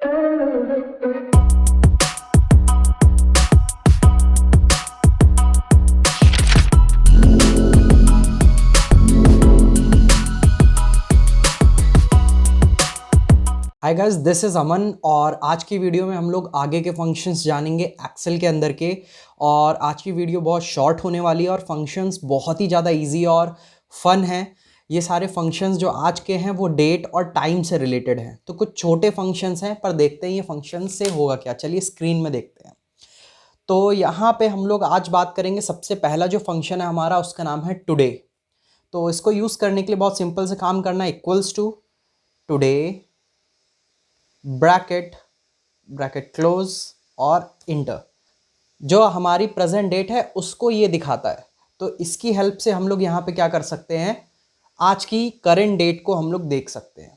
Hi guys, this is अमन और आज की वीडियो में हम लोग आगे के फंक्शंस जानेंगे एक्सेल के अंदर के। और आज की वीडियो बहुत शॉर्ट होने वाली है और फंक्शंस बहुत ही ज़्यादा इजी और फन हैं। ये सारे फंक्शंस जो आज के हैं वो डेट और टाइम से रिलेटेड हैं। तो कुछ छोटे फंक्शंस हैं पर देखते हैं ये फंक्शंस से होगा क्या। चलिए स्क्रीन में देखते हैं। तो यहाँ पे हम लोग आज बात करेंगे, सबसे पहला जो फंक्शन है हमारा उसका नाम है टुडे। तो इसको यूज़ करने के लिए बहुत सिंपल से काम करना है। Equals to today bracket close और इंटर। जो हमारी प्रेजेंट डेट है उसको ये दिखाता है। तो इसकी हेल्प से हम लोग यहाँ पे क्या कर सकते हैं, आज की करंट डेट को हम लोग देख सकते हैं।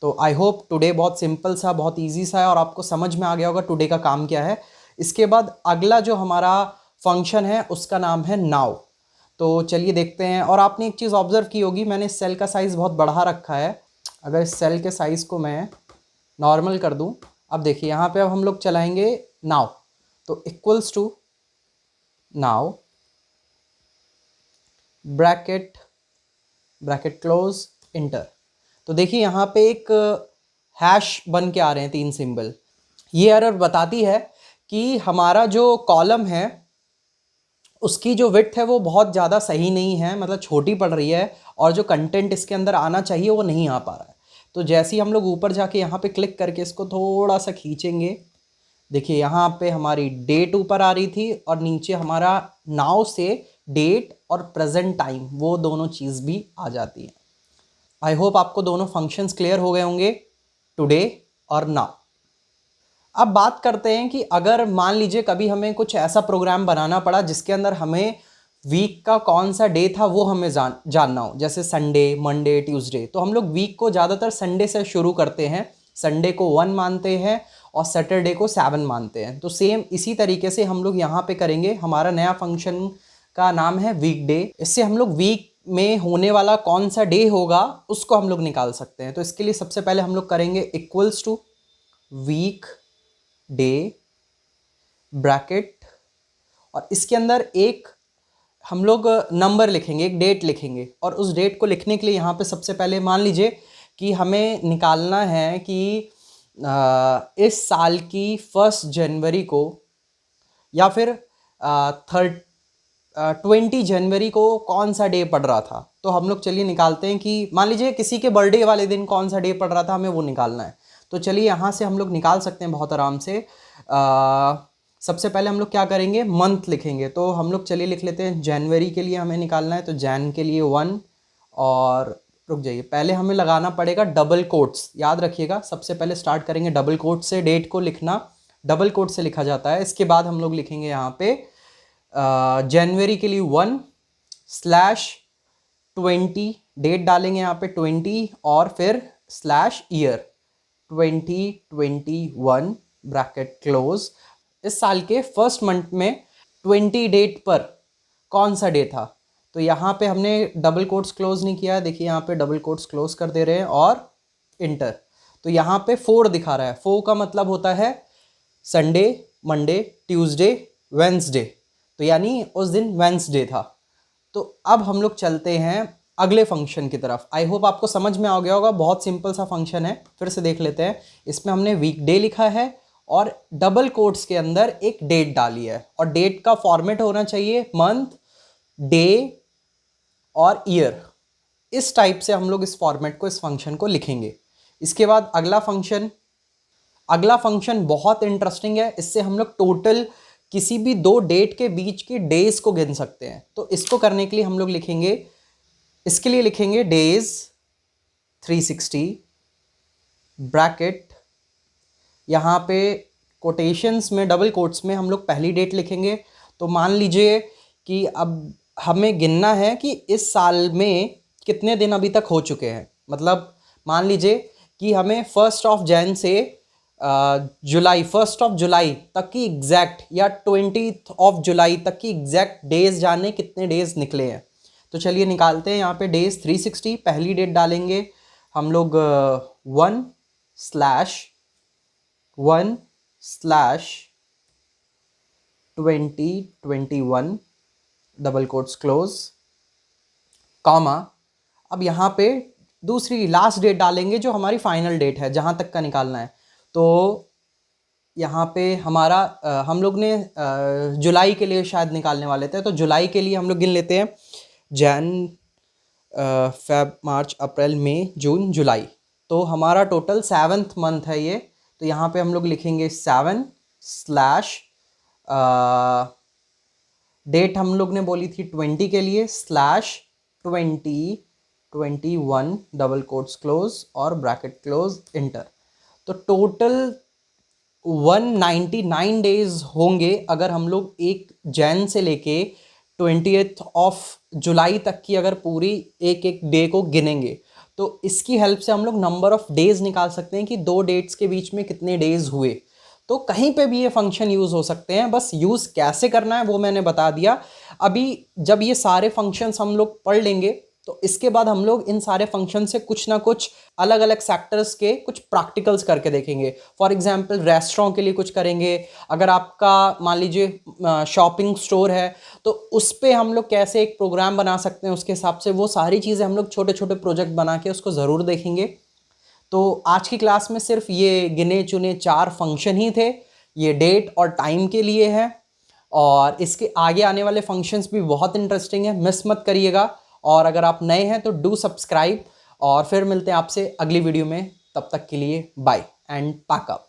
तो आई होप टुडे बहुत सिंपल सा, बहुत इजी सा है और आपको समझ में आ गया होगा टुडे का काम क्या है। इसके बाद अगला जो हमारा फंक्शन है उसका नाम है नाउ। तो चलिए देखते हैं। और आपने एक चीज़ ऑब्जर्व की होगी, मैंने इस सेल का साइज़ बहुत बढ़ा रखा है। अगर इस सेल के साइज़ को मैं नॉर्मल कर दूं, अब देखिए यहाँ पे अब हम लोग चलाएंगे नाउ। तो equals to now bracket close enter. तो देखिए यहाँ पे एक हैश बन के आ रहे हैं 3 सिंबल। ये एरर बताती है कि हमारा जो कॉलम है उसकी जो विड्थ है वो बहुत ज़्यादा सही नहीं है, मतलब छोटी पड़ रही है और जो कंटेंट इसके अंदर आना चाहिए वो नहीं आ पा रहा है। तो जैसे ही हम लोग ऊपर जाके यहाँ पे क्लिक करके इसको थोड़ा सा खींचेंगे, देखिए यहाँ पे हमारी डेट ऊपर आ रही थी और नीचे हमारा नाउ से डेट और प्रेजेंट टाइम वो दोनों चीज़ भी आ जाती है। आई होप आपको दोनों फंक्शंस क्लियर हो गए होंगे, टुडे और नाउ। अब बात करते हैं कि अगर मान लीजिए कभी हमें कुछ ऐसा प्रोग्राम बनाना पड़ा जिसके अंदर हमें वीक का कौन सा डे था वो हमें जानना हो, जैसे संडे, मंडे, ट्यूसडे। तो हम लोग वीक को ज़्यादातर संडे से शुरू करते हैं, संडे को 1 मानते हैं और सैटरडे को 7 मानते हैं। तो सेम इसी तरीके से हम लोग यहाँ पे करेंगे। हमारा नया फंक्शन का नाम है वीकडे। इससे हम लोग वीक में होने वाला कौन सा डे होगा उसको हम लोग निकाल सकते हैं। तो इसके लिए सबसे पहले हम लोग करेंगे equals to weekday bracket और इसके अंदर एक हम लोग नंबर लिखेंगे, एक डेट लिखेंगे। और उस डेट को लिखने के लिए यहाँ पे सबसे पहले मान लीजिए कि हमें निकालना है कि इस साल की 1 जनवरी को या फिर 20 जनवरी को कौन सा डे पड़ रहा था। तो हम लोग चलिए निकालते हैं कि मान लीजिए किसी के बर्थडे वाले दिन कौन सा डे पड़ रहा था, हमें वो निकालना है। तो चलिए यहाँ से हम लोग निकाल सकते हैं बहुत आराम से। सबसे पहले हम लोग क्या करेंगे, मंथ लिखेंगे। तो हम लोग चलिए लिख लेते हैं जनवरी के लिए हमें निकालना है। तो जैन के लिए 1 और रुक जाइए, पहले हमें लगाना पड़ेगा डबल कोट्स। याद रखिएगा, सबसे पहले स्टार्ट करेंगे डबल कोट से। डेट को लिखना डबल कोट से लिखा जाता है। इसके बाद हम लोग लिखेंगे यहाँ पे जनवरी के लिए 1/20, डेट डालेंगे यहाँ पे 20 और फिर /ईयर 2021 ब्रैकेट क्लोज। इस साल के फर्स्ट मंथ में 20 डेट पर कौन सा डे था। तो यहाँ पे हमने डबल कोट्स क्लोज नहीं किया है, देखिए यहाँ पे डबल कोट्स क्लोज कर दे रहे हैं और इंटर। तो यहाँ पे 4 दिखा रहा है। 4 का मतलब होता है संडे, मंडे, ट्यूसडे, वेंसडे। तो यानी उस दिन वेंसडे था। तो अब हम लोग चलते हैं अगले फंक्शन की तरफ। आई होप आपको समझ में आ गया होगा, बहुत सिंपल सा फंक्शन है। फिर से देख लेते हैं। इसमें हमने वीकडे लिखा है और डबल कोट्स के अंदर एक डेट डाली है और डेट का फॉर्मेट होना चाहिए मंथ, डे और ईयर। इस टाइप से हम लोग इस फॉर्मेट को, इस फंक्शन को लिखेंगे। इसके बाद अगला फंक्शन बहुत इंटरेस्टिंग है। इससे हम लोग टोटल किसी भी 2 डेट के बीच के डेज को गिन सकते हैं। तो इसको करने के लिए हम लोग लिखेंगे, इसके लिए लिखेंगे डेज 360 ब्रैकेट, यहाँ पे कोटेशंस में डबल कोट्स में हम लोग पहली डेट लिखेंगे। तो मान लीजिए कि अब हमें गिनना है कि इस साल में कितने दिन अभी तक हो चुके हैं। मतलब मान लीजिए कि हमें 1 जनवरी से 1 जुलाई तक की एग्जैक्ट या 20 जुलाई तक की एग्जैक्ट डेज जानने, कितने डेज निकले हैं। तो चलिए निकालते हैं। यहाँ पे डेज 360, पहली डेट डालेंगे हम लोग 1/, 1/2021 डबल कोट्स क्लोज, कॉमा, अब यहाँ पे दूसरी लास्ट डेट डालेंगे जो हमारी फाइनल डेट है जहाँ तक का निकालना है। तो यहाँ पे हमारा हम लोग ने जुलाई के लिए शायद निकालने वाले थे, तो जुलाई के लिए हम लोग गिन लेते हैं जैन, फेब, मार्च, अप्रैल, मई, जून, जुलाई। तो हमारा टोटल 7th मंथ है ये। तो यहाँ पे हम लोग लिखेंगे 7 स्लैश डेट हम लोग ने बोली थी 20 के लिए, स्लैश 2021 डबल कोट्स क्लोज और ब्रैकेट क्लोज इंटर। तो टोटल 199 डेज होंगे अगर हम लोग 1 जैन से लेके 20th ऑफ जुलाई तक की अगर पूरी एक एक डे को गिनेंगे। तो इसकी हेल्प से हम लोग नंबर ऑफ डेज निकाल सकते हैं कि 2 डेट्स के बीच में कितने डेज हुए। तो कहीं पे भी ये फंक्शन यूज़ हो सकते हैं, बस यूज़ कैसे करना है वो मैंने बता दिया। अभी जब ये सारे फंक्शंस हम लोग पढ़ लेंगे तो इसके बाद हम लोग इन सारे फंक्शन से कुछ ना कुछ अलग अलग सेक्टर्स के कुछ प्रैक्टिकल्स करके देखेंगे। फॉर एग्जांपल रेस्टोरेंट के लिए कुछ करेंगे, अगर आपका मान लीजिए शॉपिंग स्टोर है तो उस पर हम लोग कैसे एक प्रोग्राम बना सकते हैं, उसके हिसाब से वो सारी चीज़ें हम लोग छोटे छोटे प्रोजेक्ट बना के उसको ज़रूर देखेंगे। तो आज की क्लास में सिर्फ ये गिने चुने 4 फंक्शन ही थे, ये डेट और टाइम के लिए है, और इसके आगे आने वाले फंक्शंस भी बहुत इंटरेस्टिंग है, मिस मत करिएगा। और अगर आप नए हैं तो डू सब्सक्राइब, और फिर मिलते हैं आपसे अगली वीडियो में। तब तक के लिए बाय एंड पैक अप।